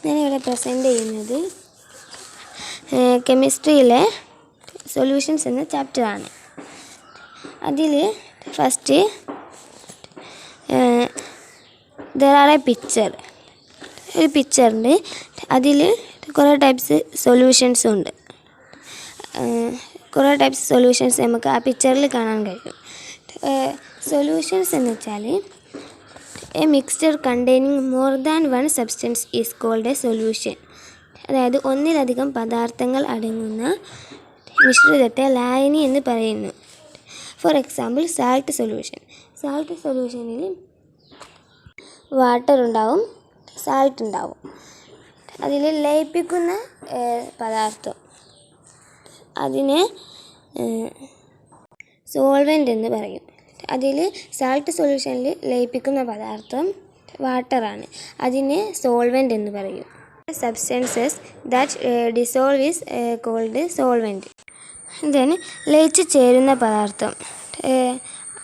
ഞാനിവിടെ പ്രസൻറ്റ് ചെയ്യുന്നത് കെമിസ്ട്രിയിലെ സൊല്യൂഷൻസ് എന്ന ചാപ്റ്ററാണ്. അതിൽ first there are A picture, ഒരു പിക്ചറുണ്ട്. അതിൽ കുറേ ടൈപ്സ് സൊല്യൂഷൻസും ഉണ്ട്. കുറേ ടൈപ്സ് സൊല്യൂഷൻസ് നമുക്ക് ആ പിക്ചറിൽ കാണാൻ കഴിയും. സൊല്യൂഷൻസ് എന്ന് വെച്ചാൽ a mixture containing more than one substance is called a solution. അതായത് ഒന്നിലധികം പദാർത്ഥങ്ങൾ അടങ്ങുന്ന മിശ്രിതത്തെ ലായനി എന്ന് പറയുന്നു. For example salt solution. Salt സൊല്യൂഷനിൽ വാട്ടർ ഉണ്ടാവും, സാൾട്ട് ഉണ്ടാവും. അതിൽ ലയിപ്പിക്കുന്ന പദാർത്ഥം അതിനെ സോൾവെൻ്റ് എന്ന് പറയും. അതിൽ സാൾട്ട് സൊല്യൂഷനിൽ ലയിപ്പിക്കുന്ന പദാർത്ഥം വാട്ടറാണ്, അതിനെ സോൾവെൻ്റ് എന്ന് പറയും. Substances that dissolve is called solvent. Then ലയിച്ച് ചേരുന്ന പദാർത്ഥം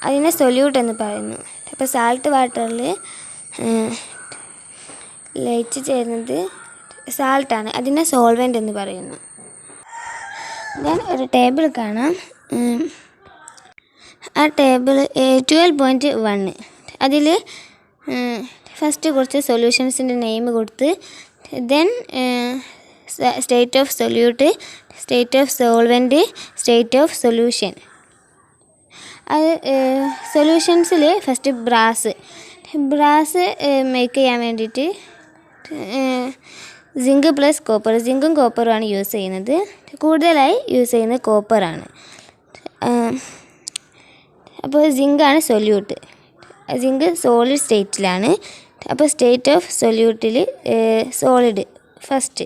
അതിനെ സൊല്യൂട്ട് എന്ന് പറയുന്നു. അപ്പോൾ സാൾട്ട് വാട്ടറിൽ ലയിച്ച് ചേരുന്നത് സാൾട്ടാണ്, അതിനെ സോൾവെൻ്റ് എന്ന് പറയുന്നു. ദെൻ ഒരു ടേബിൾ കാണാം. ആ ടേബിൾ 12.1 അതിൽ ഫസ്റ്റ് കുറച്ച് സൊല്യൂഷൻസിൻ്റെ നെയിം കൊടുത്ത് then state of solute, state of solvent, state of solution. അത് സൊല്യൂഷൻസിൽ ഫസ്റ്റ് ബ്രാസ് മേക്ക് ചെയ്യാൻ വേണ്ടിയിട്ട് സിങ്ക് പ്ലസ് കോപ്പർ, സിങ്കും കോപ്പറുമാണ് യൂസ് ചെയ്യുന്നത്. കൂടുതലായി യൂസ് ചെയ്യുന്നത് കോപ്പറാണ്. അപ്പോൾ സിങ്കാണ് സൊല്യൂട്ട്. സിങ്ക് സോളിഡ് സ്റ്റേറ്റിലാണ്. അപ്പോൾ സ്റ്റേറ്റ് ഓഫ് സൊല്യൂട്ടിൽ solid first.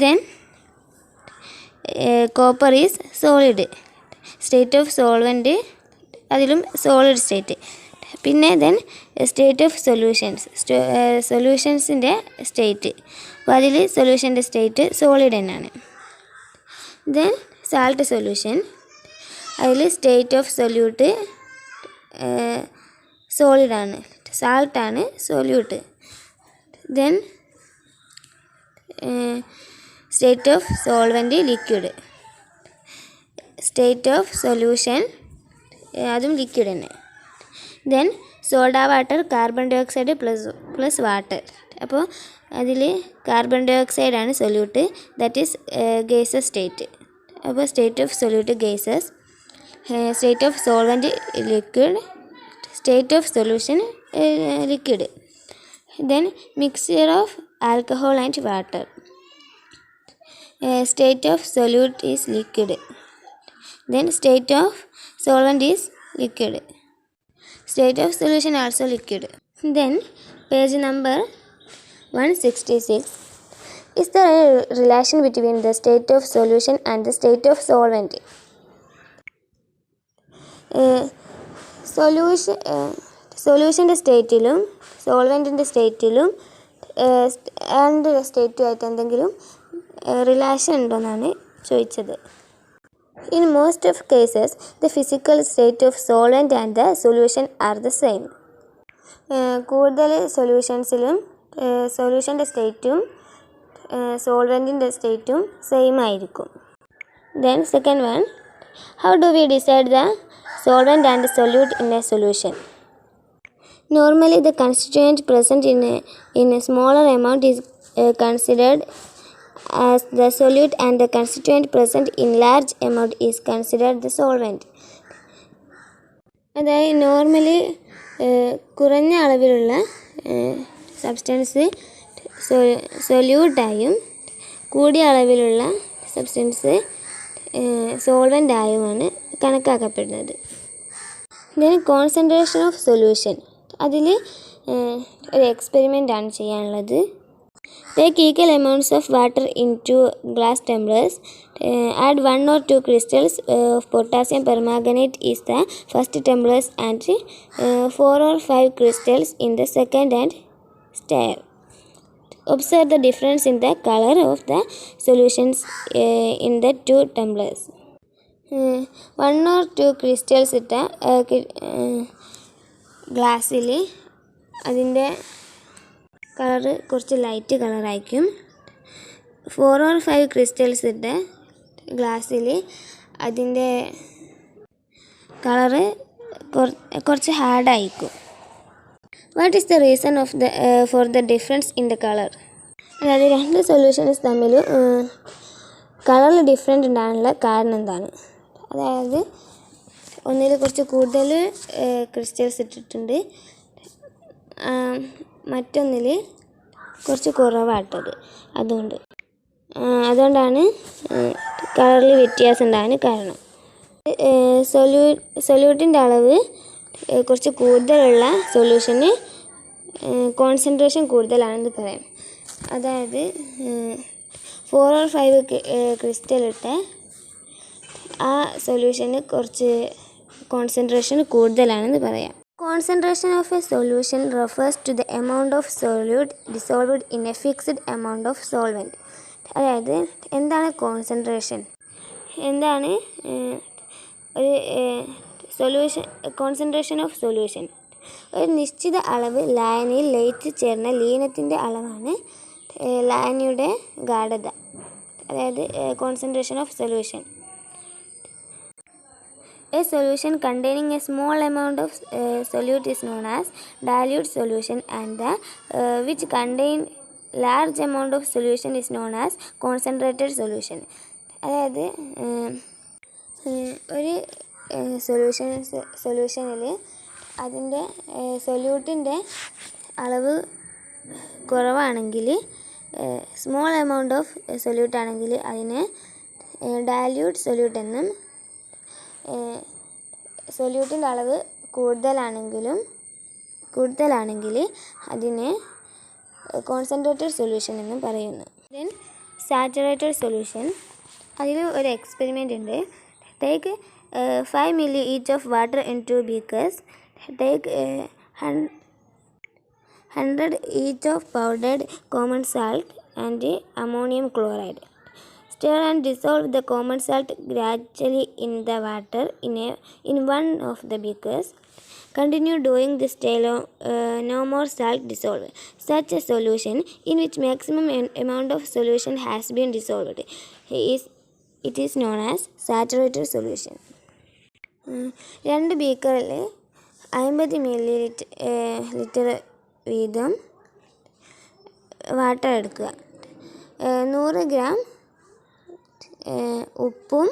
Then copper is solid. State of solvent അതിലും സോളിഡ് സ്റ്റേറ്റ്. പിന്നെ ദെൻ സ്റ്റേറ്റ് ഓഫ് സൊല്യൂഷൻസിൻ്റെ സ്റ്റേറ്റ്. അപ്പോൾ അതിൽ സൊല്യൂഷൻ്റെ സ്റ്റേറ്റ് സോളിഡ് തന്നെയാണ്. ദെൻ സാൾട്ട് സൊല്യൂഷൻ, അതിൽ സ്റ്റേറ്റ് ഓഫ് സൊല്യൂട്ട് സോളിഡാണ്, സാൾട്ടാണ് solute. Then state of solvent liquid, state of solution അതും ലിക്വിഡ് തന്നെ. Then soda water, carbon dioxide plus water. അപ്പോൾ അതിൽ കാർബൺ ഡൈ ഓക്സൈഡാണ് solute, that is gaseous state. അപ്പോൾ state of solute gaseous, state of solvent liquid, state of solution liquid. Then mixture of alcohol and water, state of solute is liquid. Then state of solvent is liquid, state of solution also liquid. Then page number 166. Is there a relation between the state of solution and the state of solvent? സൊല്യൂഷൻ്റെ സ്റ്റേറ്റിലും സോൾവെൻറ്റിൻ്റെ സ്റ്റേറ്റിലും and സ്റ്റേറ്റുമായിട്ട് എന്തെങ്കിലും relation ഉണ്ടോയെന്നാണ് ചോദിച്ചത്. In most of cases, the physical state of solvent and the solution are the same. കൂടുതൽ സൊല്യൂഷൻസിലും സൊല്യൂഷൻ്റെ സ്റ്റേറ്റും സോൾവെൻറ്റിൻ്റെ സ്റ്റേറ്റും same ആയിരിക്കും. Then second one, how do we decide the solvent and solute in a solution? Normally the constituent present in a smaller amount is considered as the solute and the constituent present in large amount is considered the solvent. അതായത് normally കുറഞ്ഞ അളവിലുള്ള substance സൊല്യൂട്ടായും കൂടിയ അളവിലുള്ള substance solvent ആയുമാണ് കണക്കാക്കപ്പെടുന്നത്. Then concentration of solution, അതിൽ ഒരു experiment ആണ് ചെയ്യാനുള്ളത്. Take equal amounts of water into glass tumblers. Add 1 or 2 crystals of potassium permanganate is the first tumblers and 4 or 5 crystals in the second and stir. Observe the difference in the color of the solutions in the 2 tumblers. 1 or 2 crystals ഇട്ട ഗ്ലാസ്സിൽ അതിൻ്റെ colour കുറച്ച് light കളറായിരിക്കും. 4 or 5 crystals ഇട്ട് ഗ്ലാസ്സിൽ അതിൻ്റെ colour കുറച്ച് ഹാർഡായിരിക്കും. What is the reason for the difference in the colour? അതായത് രണ്ട് സൊല്യൂഷൻസ് തമ്മിൽ കളറിൽ ഡിഫറെൻ്റ് ഉണ്ടാകാനുള്ള കാരണം എന്താണ്? അതായത് ഒന്നിൽ കുറച്ച് കൂടുതൽ ക്രിസ്റ്റൽസ് ഇട്ടിട്ടുണ്ട്, മറ്റൊന്നിൽ കുറച്ച് കുറവായിട്ടത്. അതുകൊണ്ടാണ് കളറിൽ വ്യത്യാസം ഉണ്ടാകാൻ കാരണം. സൊല്യൂട്ടിൻ്റെ അളവ് കുറച്ച് കൂടുതലുള്ള സൊല്യൂഷന് കോൺസെൻട്രേഷൻ കൂടുതലാണെന്ന് പറയാം. അതായത് 4 or 5 ക്രിസ്റ്റൽ ഇട്ട ആ സൊല്യൂഷന് കുറച്ച് കോൺസെൻട്രേഷൻ കൂടുതലാണെന്ന് പറയാം. Concentration of a solution refers to the amount of solute dissolved in a fixed amount of solvent. അതായത് എന്താണ് കോൺസെൻട്രേഷൻ? എന്താണ് ഒരു കോൺസെൻട്രേഷൻ ഓഫ് സൊല്യൂഷൻ? ഒരു നിശ്ചിത അളവ് ലായനിയിൽ ലയിച്ച് ചേർന്ന ലീനത്തിൻ്റെ അളവാണ് ലായനിയുടെ ഗാഢത. അതായത് concentration of solution. A solution containing a small amount of solute is known as dilute solution, and the which contain large amount of solution is known as concentrated solution. അതായത് ഒരു സൊല്യൂഷനിൽ അതിൻ്റെ സൊല്യൂട്ടിൻ്റെ അളവ് കുറവാണെങ്കിൽ, സ്മോൾ എമൗണ്ട് ഓഫ് സൊല്യൂട്ട് ആണെങ്കിൽ അതിനെ dilute solute എന്നും, സൊല്യൂട്ടിൻ്റെ അളവ് കൂടുതലാണെങ്കിൽ അതിനെ കോൺസെൻട്രേറ്റഡ് സൊല്യൂഷൻ എന്നും പറയുന്നു. Then saturated solution. അതിൽ ഒരു എക്സ്പെരിമെൻ്റ് ഉണ്ട്. Take 5 ml each of water in 2 beakers. Take 100 each of powdered common salt and ammonium chloride. Stir and dissolve the common salt gradually in the water in one of the beakers. Continue doing this till no more salt dissolved. Such a solution in which maximum amount of solution has been dissolved it is known as saturated solution. 2 ബീക്കറിൽ 50 ml വീതം water എടുക്കുക. 100 gram ഉപ്പും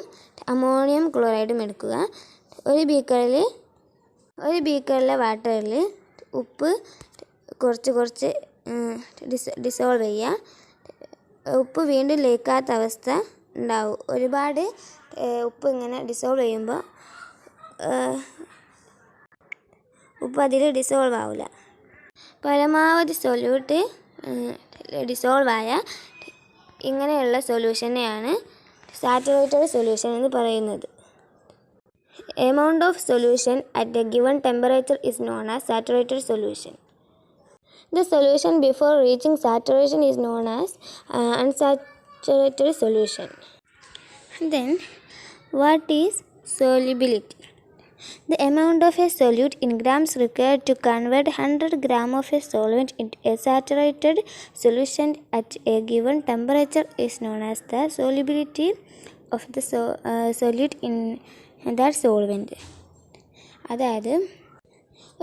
ammonium ക്ലോറൈഡും എടുക്കുക. ഒരു ബീക്കറിലെ വാട്ടറിൽ ഉപ്പ് കുറച്ച് dissolve ചെയ്യുക. ഉപ്പ് വീണ്ടും ലയിക്കാത്ത അവസ്ഥ ഉണ്ടാവും. ഒരുപാട് ഉപ്പ് ഇങ്ങനെ ഡിസോൾവ് ചെയ്യുമ്പോൾ ഉപ്പ് അതിൽ ഡിസോൾവ് ആവില്ല. പരമാവധി സൊല്യൂട്ട് ഡിസോൾവ് ആയ ഇങ്ങനെയുള്ള സൊല്യൂഷനെയാണ് സാച്ചുറേറ്റഡ് സൊല്യൂഷൻ എന്ന് പറയുന്നത്. Amount of solution at A given temperature is known as saturated solution. The solution before reaching saturation is known as unsaturated solution. Then, what is solubility? The amount of a solute in grams required to convert 100 grams of a solvent into a saturated solution at a given temperature is known as the solubility of the solute in that solvent. അതായത്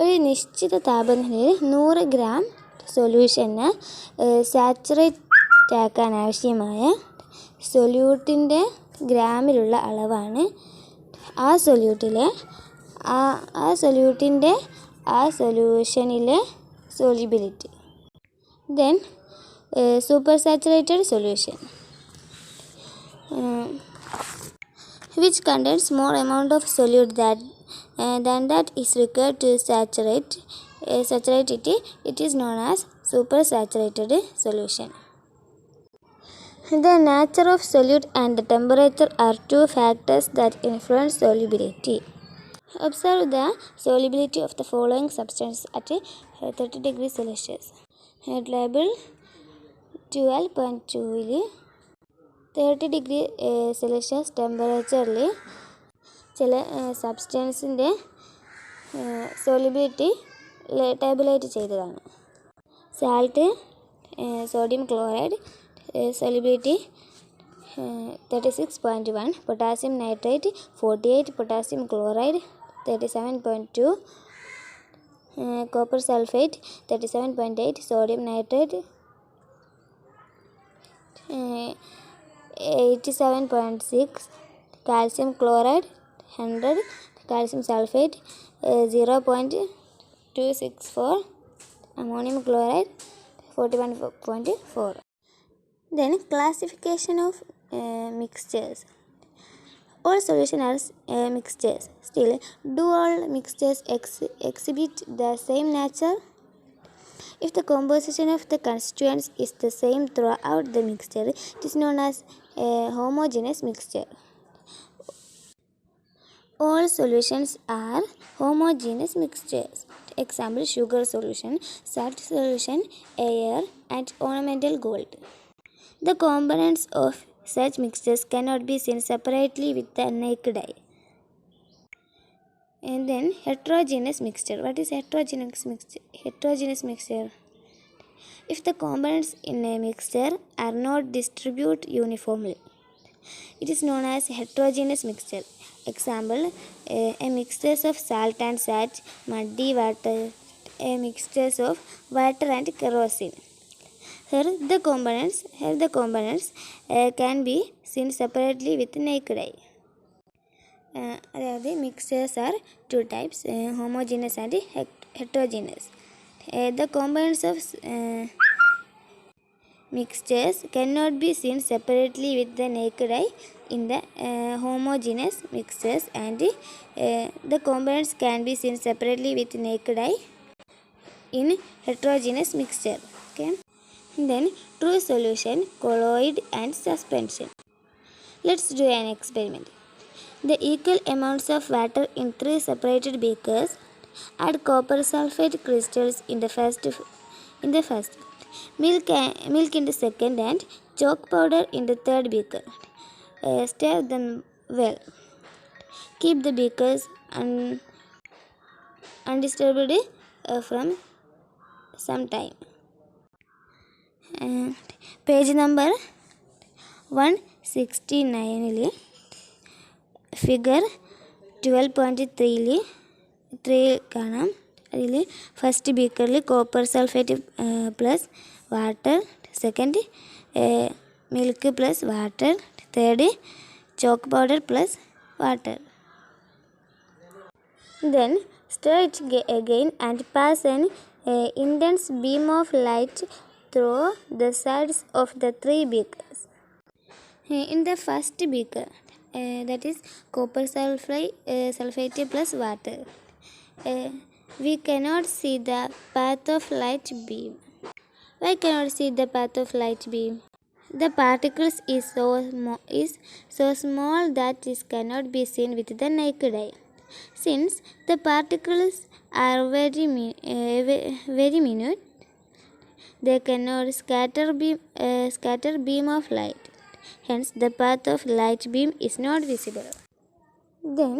ഒരു നിശ്ചിത താപനിലയിൽ 100 gram സൊല്യൂഷന് saturate ആക്കാൻ ആവശ്യമായ സൊല്യൂട്ടിൻ്റെ ഗ്രാമിലുള്ള അളവാണ് ആ സൊല്യൂഷനിലെ solubility. Then super saturated solution which contains more amount of solute than that is required to saturate it is known as supersaturated solution. The nature of solute and the temperature are two factors that influence solubility. Observe the solubility of the following substances at 30 degrees Celsius. Label 12.2ൽ 30 degree Celsius ടെമ്പറേച്ചറിൽ ചില സബ്സ്റ്റൻസിൻ്റെ solubility tabulate ചെയ്തതാണ്. Salt sodium chloride, solubility 36.1, potassium nitrate 48, potassium chloride 37.2, copper sulfate 37.8, sodium nitrate 87.6, calcium chloride 100, calcium sulfate 0.264, ammonium chloride 41.4. Then classification of mixtures. All solutions are mixtures. Still, do all mixtures exhibit the same nature? If the composition of the constituents is the same throughout the mixture, it is known as a homogeneous mixture. All solutions are homogeneous mixtures. Example: sugar solution, salt solution, air, and ornamental gold. The components of such mixtures cannot be seen separately with the naked eye. And then heterogeneous mixture. What is heterogeneous mixture? Heterogeneous mixture: if the components in a mixture are not distributed uniformly, it is known as heterogeneous mixture. Example: a mixture of salt and sage, muddy water, a mixture of water and kerosene. Here the components can be seen separately with naked eye. The mixtures are two types, homogeneous and heterogeneous. The components of mixtures cannot be seen separately with the naked eye in the homogeneous mixtures, and the components can be seen separately with naked eye in heterogeneous mixture. Okay. Then true solution, colloid and suspension. Let's do an experiment. The equal amounts of water in 3 separated beakers. Add copper sulfate crystals in the first, milk in the second, and chalk powder in the third beaker. Stir them well. Keep the beakers undisturbed from some time. Page number 169 figure 12.3 കാണാം. അതിൽ first ബീക്കറിൽ copper sulphate plus water, second milk plus water, third chalk powder plus water. Then stir it again and pass an intense beam of light through the sides of the 3 beakers. In the first beaker, that is copper sulfate plus water, we cannot see the path of light beam. Why cannot see the path of light beam? The particles is so small that it cannot be seen with the naked eye. Since the particles are very minute, they cannot scatter beam of light. Hence, the path of light beam is not visible. Then,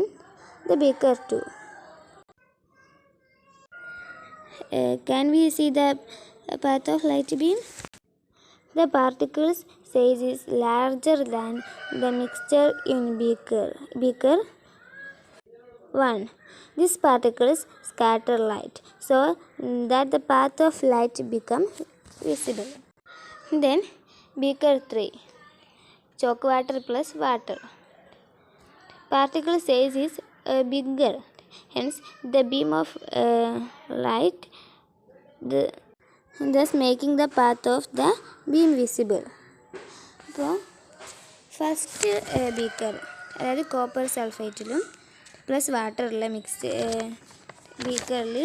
the beaker 2. Can we see the path of light beam? The particles size is larger than the mixture in beaker 1. These particles scatter light so that the path of light becomes visible. Then beaker 3, chalk water plus water. Particle size is bigger, hence the beam of light, thus making the path of the beam visible. അപ്പോൾ first beaker, അതായത് copper സൾഫേറ്റിലും plus വാട്ടറുള്ള ബീക്കറിൽ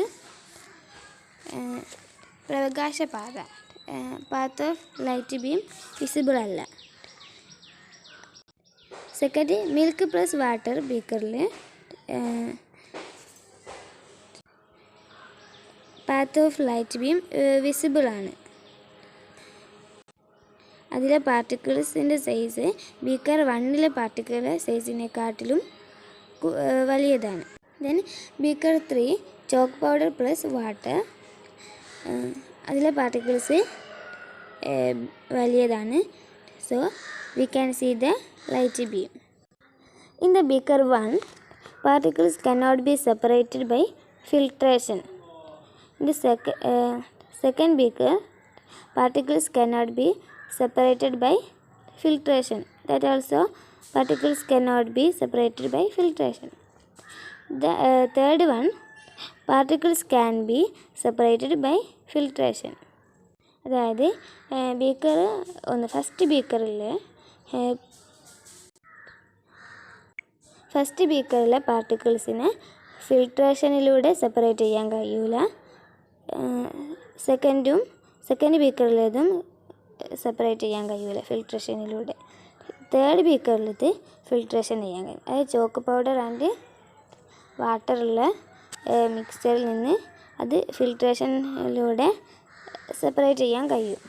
പ്രകാശപാത, path of light beam visible അല്ല. Second milk plus water ബീക്കറിൽ path of light beam visible ആണ്. അതിലെ പാർട്ടിക്കിൾസിൻ്റെ സൈസ് ബീക്കർ 1 പാർട്ടിക്കിൾ സൈസിനെക്കാട്ടിലും വലിയതാണ്. Then beaker 3 chalk powder plus water, അതിലെ പാർട്ടിക്കിൾസ് വലിയതാണ്. So we can see the light beam. In the beaker 1, particles cannot be separated by filtration. In the second beaker, particles cannot be separated by filtration. That also particles cannot be separated by filtration. The third one, particles can be separated by filtration. അതായത് beaker first ബീക്കറിലെ പാർട്ടിക്കിൾസിനെ ഫിൽട്രേഷനിലൂടെ separate ചെയ്യാൻ കഴിയില്ല. Second ബീക്കറിലേതും separate ചെയ്യാൻ കഴിയില്ല ഫിൽട്രേഷനിലൂടെ. Third ബീക്കറിലിത് filtration ചെയ്യാൻ കഴിയും. അതായത് chalk powder and വാട്ടറുള്ള മിക്സ്ചറിൽ നിന്ന് അത് ഫിൽട്രേഷനിലൂടെ സെപ്പറേറ്റ് ചെയ്യാൻ കഴിയും.